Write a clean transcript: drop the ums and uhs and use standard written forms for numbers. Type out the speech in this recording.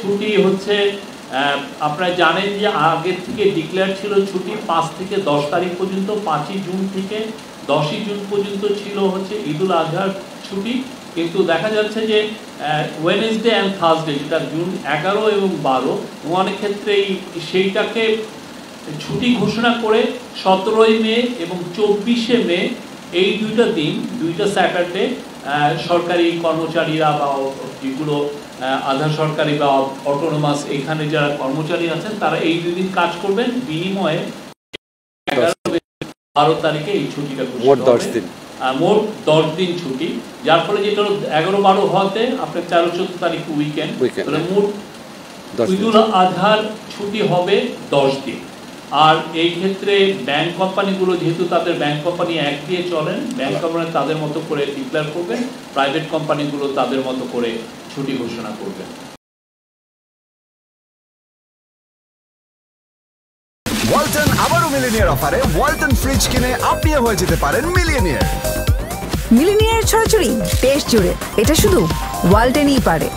ছুটি হচ্ছে আপনারা জানেন যে আগের থেকে ডিক্লেয়ার ছিল ছুটি 5 থেকে 10 তারিখ পর্যন্ত, 5ই জুন থেকে 10ই জুন পর্যন্ত ছিল হচ্ছে ঈদুল আজহার ছুটি। কিন্তু দেখা যাচ্ছে যে ওয়েডনেসডে অ্যান্ড থার্সডে, যেটা জুন 11 এবং 12, অনেক ক্ষেত্রেই সেইটাকে ছুটি ঘোষণা করে 17ই মে এবং 24শে মে এই দুইটা দিন, দুইটা স্যাটারডে সরকারি কর্মচারীরা বা যেগুলো আধা সরকারি বা অটোনোমাস এখানে যারা কর্মচারী আছেন তারা এই দুই দিন কাজ করবেন, বিনিময়ে 11-12 তারিখে এই ছুটিটা মোট 10 দিন, মোট 10 দিন ছুটি, যার ফলে যেটা 11-12 হওয়াতে আপনার 13-14 তারিখ উইকেন্ড, তাহলে মোট ঈদুল আজহার ছুটি হবে 10 দিন। আর এই ক্ষেত্রে ব্যাংক কোম্পানিগুলো যেহেতু তাদের ব্যাংক কোম্পানি এক দিয়ে চলেন, ব্যাংক কোম্পানি তাদের মতো করে ডিক্লেয়ার করবেন, প্রাইভেট কোম্পানিগুলো তাদের মতো করে ছুটি ঘোষণা করবেন। ওয়ালটন আবারও মিলিনিয়ার অফারে ওয়ালটন ফ্রিজ কিনে আপনিও হয়ে যেতে পারেন মিলিয়নিয়ার। মিলিনিয়ার ছড়াছড়ি দেশ জুড়ে, এটা শুধু ওয়ালটনই পারে।